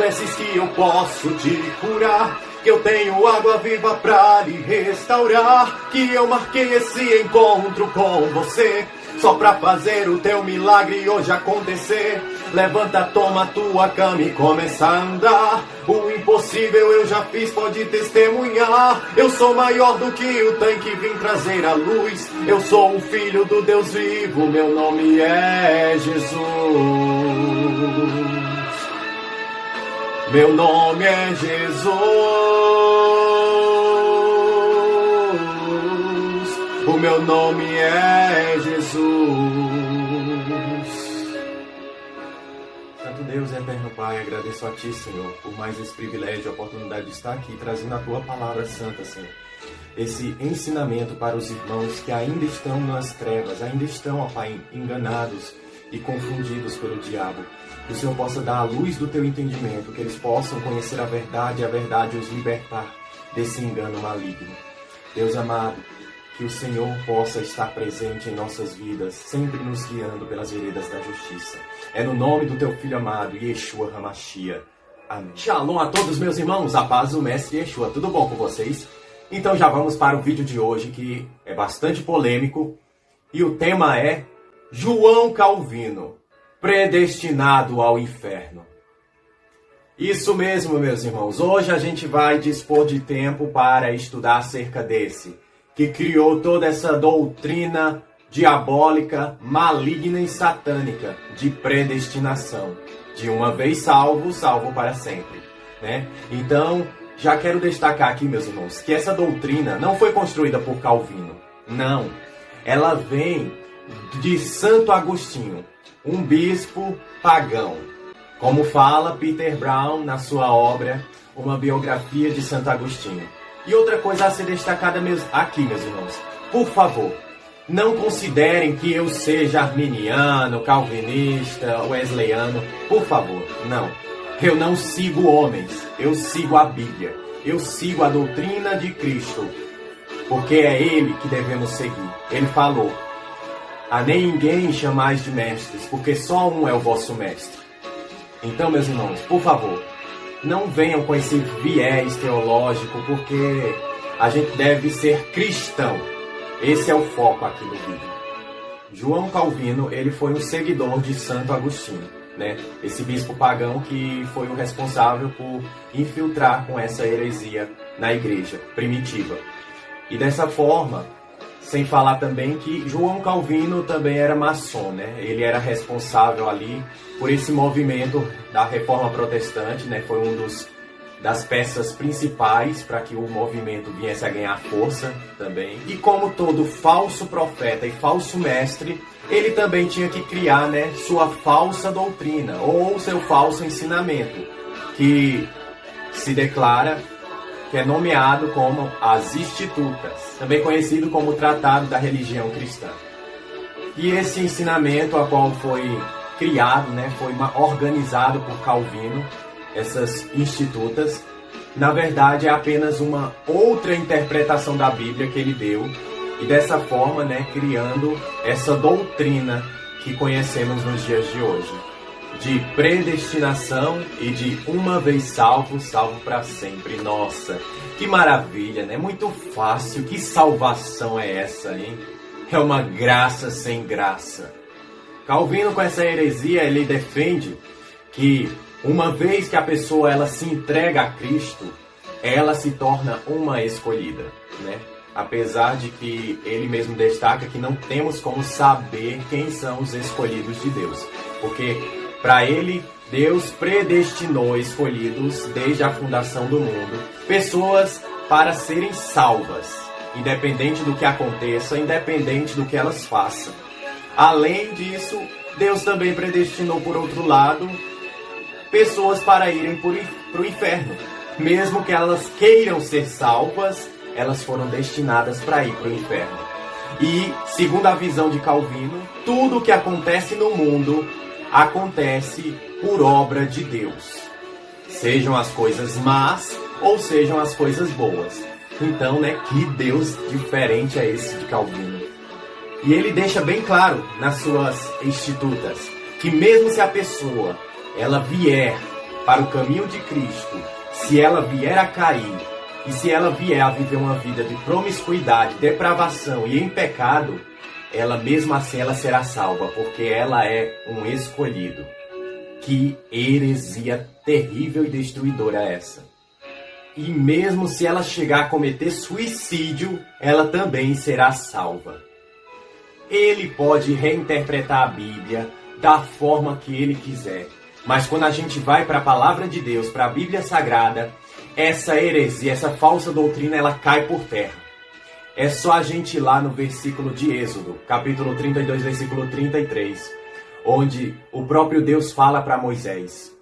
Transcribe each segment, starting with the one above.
soubesses que eu posso te curar, que eu tenho água viva pra lhe restaurar, que eu marquei esse encontro com você, só pra fazer o teu milagre hoje acontecer. Levanta, toma tua cama e começa a andar. O impossível eu já fiz, pode testemunhar. Eu sou maior do que o tanque, vim trazer a luz. Eu sou o filho do Deus vivo, meu nome é Jesus. Meu nome é Jesus. O meu nome é Jesus. Santo Deus, eterno Pai, agradeço a Ti, Senhor, por mais esse privilégio e oportunidade de estar aqui, trazendo a Tua palavra santa, Senhor. Esse ensinamento para os irmãos que ainda estão nas trevas, ainda estão, ó Pai, enganados e confundidos pelo diabo. Que o Senhor possa dar a luz do Teu entendimento, que eles possam conhecer a verdade e a verdade os libertar desse engano maligno. Deus amado, que o Senhor possa estar presente em nossas vidas, sempre nos guiando pelas veredas da justiça. É no nome do Teu Filho amado, Yeshua HaMashiach. Amém. Shalom a todos, meus irmãos, a paz do Mestre Yeshua. Tudo bom com vocês? Então já vamos para o vídeo de hoje, que é bastante polêmico. E o tema é João Calvino, predestinado ao inferno. Isso mesmo, meus irmãos. Hoje a gente vai dispor de tempo para estudar acerca desse, que criou toda essa doutrina diabólica, maligna e satânica de predestinação. De uma vez salvo, salvo para sempre, né? Então, já quero destacar aqui, meus irmãos, que essa doutrina não foi construída por Calvino. Não. Ela vem de Santo Agostinho, um bispo pagão. Como fala Peter Brown na sua obra, Uma Biografia de Santo Agostinho. E outra coisa a ser destacada aqui, meus irmãos. Por favor, não considerem que eu seja arminiano, calvinista, wesleyano. Por favor, não. Eu não sigo homens, eu sigo a Bíblia. Eu sigo a doutrina de Cristo, porque é Ele que devemos seguir. Ele falou: a nem ninguém chamais de mestres, porque só um é o vosso mestre. Então, meus irmãos, por favor, não venham com esse viés teológico, porque a gente deve ser cristão. Esse é o foco aqui no vídeo. João Calvino, ele foi um seguidor de Santo Agostinho, né? Esse bispo pagão que foi o responsável por infiltrar com essa heresia na igreja primitiva. E dessa forma, sem falar também que João Calvino também era maçom, né? Ele era responsável ali por esse movimento da Reforma Protestante, né? Foi das peças principais para que o movimento viesse a ganhar força também. E como todo falso profeta e falso mestre, ele também tinha que criar, né, sua falsa doutrina ou seu falso ensinamento, que se declara, que é nomeado como as Institutas, também conhecido como o Tratado da Religião Cristã. E esse ensinamento, a qual foi criado, né, foi organizado por Calvino, essas Institutas, na verdade é apenas uma outra interpretação da Bíblia que ele deu, e dessa forma, né, criando essa doutrina que conhecemos nos dias de hoje, de predestinação e de uma vez salvo, salvo para sempre. Nossa, que maravilha, né? Muito fácil. Que salvação é essa, hein? É uma graça sem graça. Calvino, com essa heresia, ele defende que uma vez que a pessoa ela se entrega a Cristo, ela se torna uma escolhida, né? Apesar de que ele mesmo destaca que não temos como saber quem são os escolhidos de Deus, porque para ele, Deus predestinou escolhidos desde a fundação do mundo, pessoas para serem salvas, independente do que aconteça, independente do que elas façam. Além disso, Deus também predestinou, por outro lado, pessoas para irem para o inferno. Mesmo que elas queiram ser salvas, elas foram destinadas para ir para o inferno. E, segundo a visão de Calvino, tudo o que acontece no mundo acontece por obra de Deus. Sejam as coisas más ou sejam as coisas boas. Então, né, que Deus diferente é esse de Calvino. E ele deixa bem claro nas suas Institutas que mesmo se a pessoa ela vier para o caminho de Cristo, se ela vier a cair, e se ela vier a viver uma vida de promiscuidade, depravação e em pecado, ela mesmo assim ela será salva, porque ela é um escolhido. Que heresia terrível e destruidora é essa? E mesmo se ela chegar a cometer suicídio, ela também será salva. Ele pode reinterpretar a Bíblia da forma que ele quiser. Mas quando a gente vai para a Palavra de Deus, para a Bíblia Sagrada, essa heresia, essa falsa doutrina, ela cai por terra. É só a gente ir lá no versículo de Êxodo, capítulo 32, versículo 33, onde o próprio Deus fala para Moisés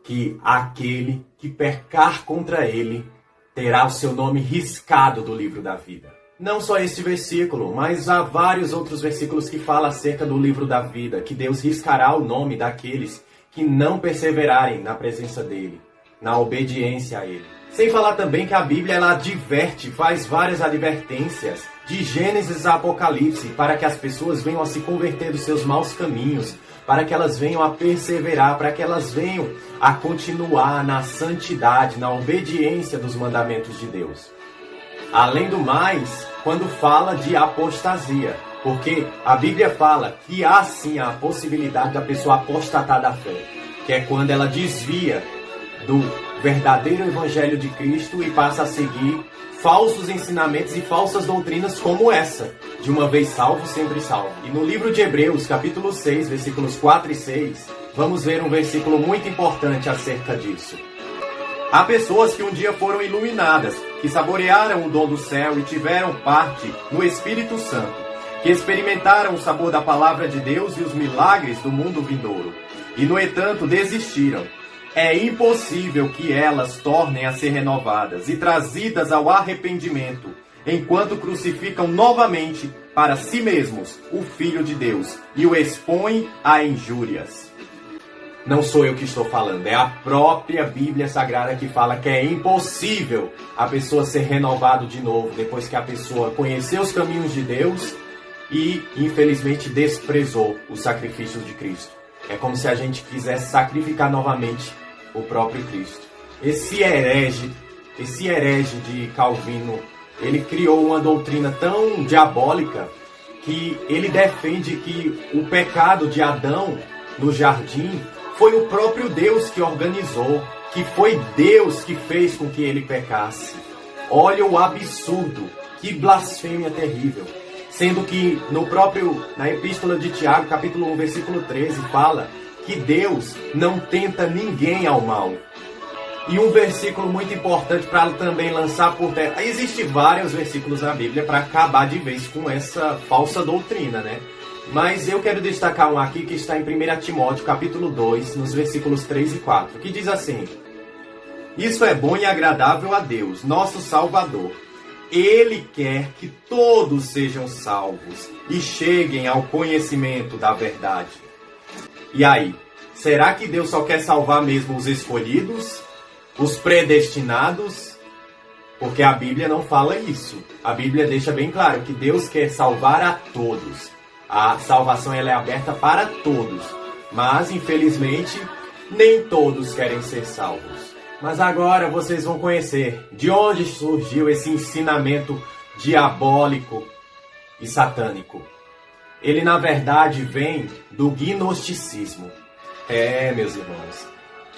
que aquele que pecar contra ele terá o seu nome riscado do livro da vida. Não só este versículo, mas há vários outros versículos que falam acerca do livro da vida, que Deus riscará o nome daqueles que não perseverarem na presença dele, na obediência a ele. Sem falar também que a Bíblia ela adverte, faz várias advertências, de Gênesis a Apocalipse, para que as pessoas venham a se converter dos seus maus caminhos, para que elas venham a perseverar, para que elas venham a continuar na santidade, na obediência dos mandamentos de Deus. Além do mais, quando fala de apostasia, porque a Bíblia fala que há sim a possibilidade da pessoa apostatar da fé, que é quando ela desvia do verdadeiro evangelho de Cristo e passa a seguir falsos ensinamentos e falsas doutrinas como essa, de uma vez salvo, sempre salvo. E no livro de Hebreus, capítulo 6, versículos 4 e 6, vamos ver um versículo muito importante acerca disso. Há pessoas que um dia foram iluminadas, que saborearam o dom do céu e tiveram parte no Espírito Santo, que experimentaram o sabor da palavra de Deus e os milagres do mundo vindouro, e no entanto desistiram. É impossível que elas tornem a ser renovadas e trazidas ao arrependimento, enquanto crucificam novamente para si mesmos o Filho de Deus e o expõem a injúrias. Não sou eu que estou falando, é a própria Bíblia Sagrada que fala que é impossível a pessoa ser renovada de novo depois que a pessoa conheceu os caminhos de Deus e, infelizmente, desprezou os sacrifícios de Cristo. É como se a gente quisesse sacrificar novamente o próprio Cristo. Esse herege de Calvino, ele criou uma doutrina tão diabólica que ele defende que o pecado de Adão no jardim foi o próprio Deus que organizou, que foi Deus que fez com que ele pecasse. Olha o absurdo, que blasfêmia terrível. Sendo que na Epístola de Tiago, capítulo 1, versículo 13, fala que Deus não tenta ninguém ao mal. E um versículo muito importante para também lançar por terra. Existem vários versículos na Bíblia para acabar de vez com essa falsa doutrina, né? Mas eu quero destacar um aqui que está em 1 Timóteo, capítulo 2, nos versículos 3 e 4, que diz assim: Isso é bom e agradável a Deus, nosso Salvador. Ele quer que todos sejam salvos e cheguem ao conhecimento da verdade. E aí, será que Deus só quer salvar mesmo os escolhidos? Os predestinados? Porque a Bíblia não fala isso. A Bíblia deixa bem claro que Deus quer salvar a todos. A salvação ela é aberta para todos. Mas, infelizmente, nem todos querem ser salvos. Mas agora vocês vão conhecer de onde surgiu esse ensinamento diabólico e satânico. Ele, na verdade, vem do gnosticismo. Meus irmãos,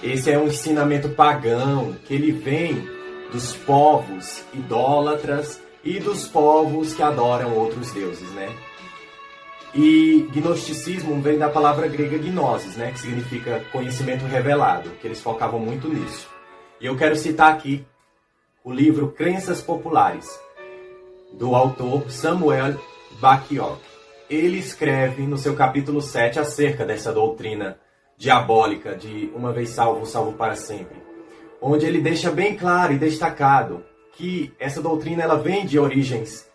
esse é um ensinamento pagão, que ele vem dos povos idólatras e dos povos que adoram outros deuses, né? E gnosticismo vem da palavra grega gnosis, né? Que significa conhecimento revelado, que eles focavam muito nisso. E eu quero citar aqui o livro Crenças Populares, do autor Samuel Bacchiocchi. Ele escreve no seu capítulo 7 acerca dessa doutrina diabólica de uma vez salvo, salvo para sempre. Onde ele deixa bem claro e destacado que essa doutrina ela vem de origens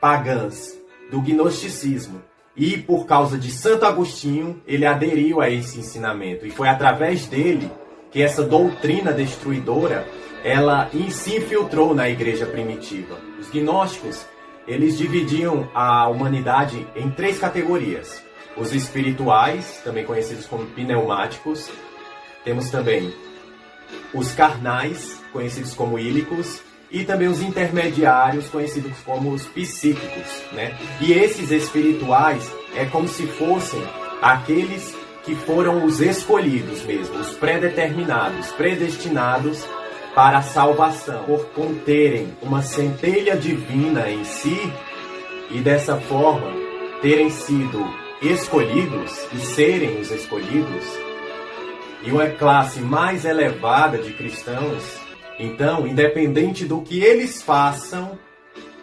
pagãs, do gnosticismo. E por causa de Santo Agostinho, ele aderiu a esse ensinamento. E foi através dele que essa doutrina destruidora, ela se infiltrou na igreja primitiva. Os gnósticos, eles dividiam a humanidade em 3 categorias. Os espirituais, também conhecidos como pneumáticos, temos também os carnais, conhecidos como ílicos, e também os intermediários, conhecidos como os psíquicos, né? E esses espirituais é como se fossem aqueles que foram os escolhidos mesmo, os predeterminados, predestinados para a salvação, por conterem uma centelha divina em si e dessa forma terem sido escolhidos e serem os escolhidos, e uma classe mais elevada de cristãos. Então, independente do que eles façam,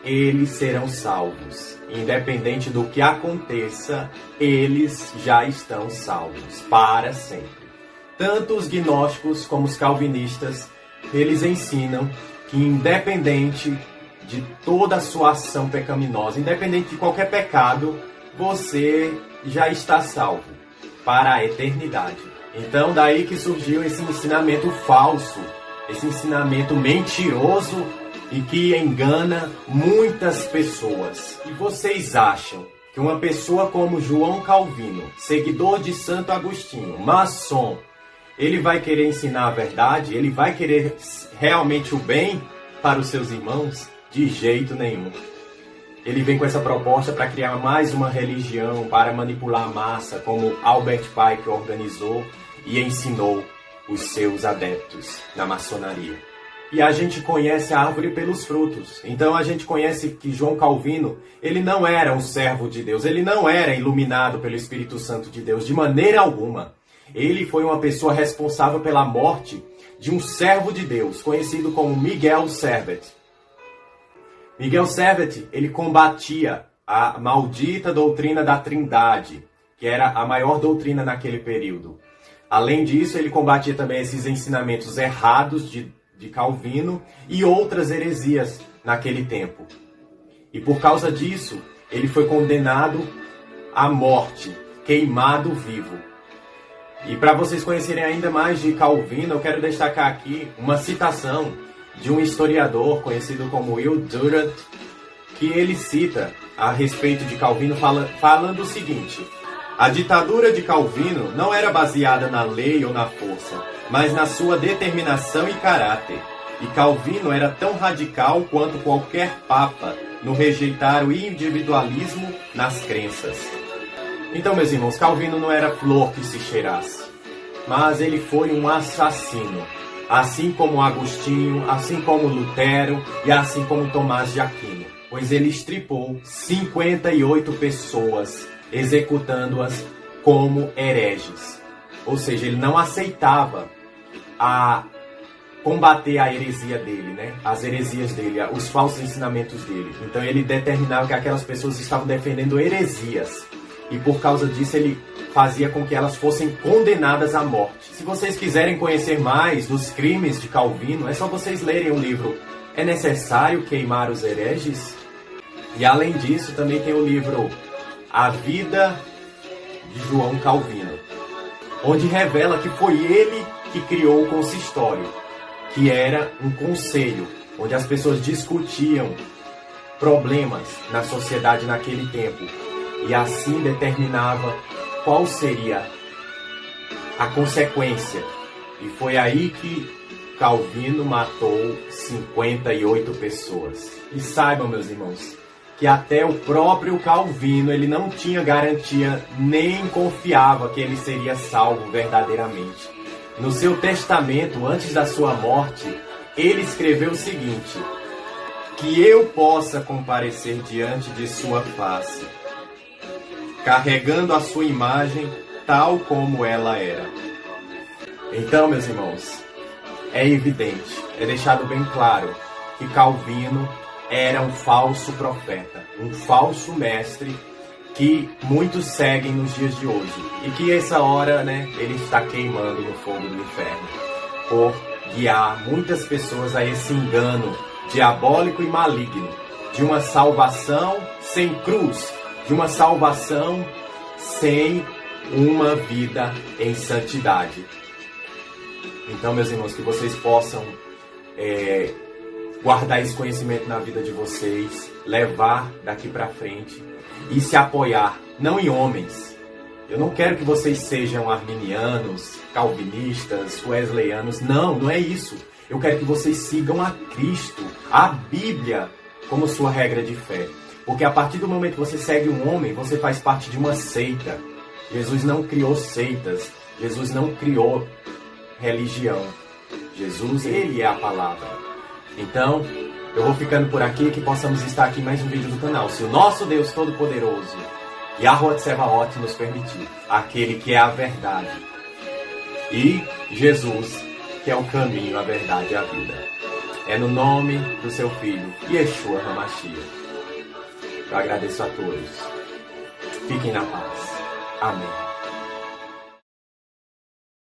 eles serão salvos. Independente do que aconteça, eles já estão salvos para sempre. Tanto os gnósticos como os calvinistas, eles ensinam que independente de toda a sua ação pecaminosa, independente de qualquer pecado, você já está salvo para a eternidade. Então, daí que surgiu esse ensinamento falso, esse ensinamento mentiroso e que engana muitas pessoas. E vocês acham que uma pessoa como João Calvino, seguidor de Santo Agostinho, maçom, ele vai querer ensinar a verdade? Ele vai querer realmente o bem para os seus irmãos? De jeito nenhum. Ele vem com essa proposta para criar mais uma religião, para manipular a massa, como Albert Pike organizou e ensinou os seus adeptos na maçonaria. E a gente conhece a árvore pelos frutos. Então a gente conhece que João Calvino, ele não era um servo de Deus, ele não era iluminado pelo Espírito Santo de Deus, de maneira alguma. Ele foi uma pessoa responsável pela morte de um servo de Deus, conhecido como Miguel Servet. Miguel Servet, ele combatia a maldita doutrina da Trindade, que era a maior doutrina naquele período. Além disso, ele combatia também esses ensinamentos errados de Calvino e outras heresias naquele tempo. E por causa disso, ele foi condenado à morte, queimado vivo. E para vocês conhecerem ainda mais de Calvino, eu quero destacar aqui uma citação de um historiador conhecido como Will Durant, que ele cita a respeito de Calvino falando o seguinte: a ditadura de Calvino não era baseada na lei ou na força, mas na sua determinação e caráter. E Calvino era tão radical quanto qualquer papa no rejeitar o individualismo nas crenças. Então, meus irmãos, Calvino não era flor que se cheirasse, mas ele foi um assassino, assim como Agostinho, assim como Lutero e assim como Tomás de Aquino, pois ele estripou 58 pessoas, executando-as como hereges. Ou seja, ele não aceitava combater a heresia dele, né? As heresias dele, os falsos ensinamentos dele. Então ele determinava que aquelas pessoas estavam defendendo heresias. E por causa disso ele fazia com que elas fossem condenadas à morte. Se vocês quiserem conhecer mais dos crimes de Calvino, é só vocês lerem o livro É Necessário Queimar os Hereges? E além disso, também tem o livro A Vida de João Calvino, onde revela que foi ele que criou o consistório, que era um conselho, onde as pessoas discutiam problemas na sociedade naquele tempo, e assim determinava qual seria a consequência. E foi aí que Calvino matou 58 pessoas. E saibam, meus irmãos, que até o próprio Calvino, ele não tinha garantia, nem confiava que ele seria salvo verdadeiramente. No seu testamento, antes da sua morte, ele escreveu o seguinte: que eu possa comparecer diante de sua face, carregando a sua imagem tal como ela era. Então, meus irmãos, é evidente, é deixado bem claro que Calvino era um falso profeta, um falso mestre que muitos seguem nos dias de hoje. E que essa hora, ele está queimando no fogo do inferno por guiar muitas pessoas a esse engano diabólico e maligno de uma salvação sem cruz, de uma salvação sem uma vida em santidade. Então, meus irmãos, que vocês possam guardar esse conhecimento na vida de vocês, levar daqui para frente e se apoiar, não em homens. Eu não quero que vocês sejam arminianos, calvinistas, wesleyanos. Não, não é isso. Eu quero que vocês sigam a Cristo, a Bíblia, como sua regra de fé. Porque a partir do momento que você segue um homem, você faz parte de uma seita. Jesus não criou seitas. Jesus não criou religião. Jesus, ele é a palavra. Então, eu vou ficando por aqui, que possamos estar aqui em mais um vídeo do canal. Se o nosso Deus Todo-Poderoso, Yahweh Tsebaot, nos permitir, aquele que é a verdade, e Jesus, que é o caminho, a verdade e a vida. É no nome do seu Filho, Yeshua HaMashiach. Eu agradeço a todos. Fiquem na paz. Amém.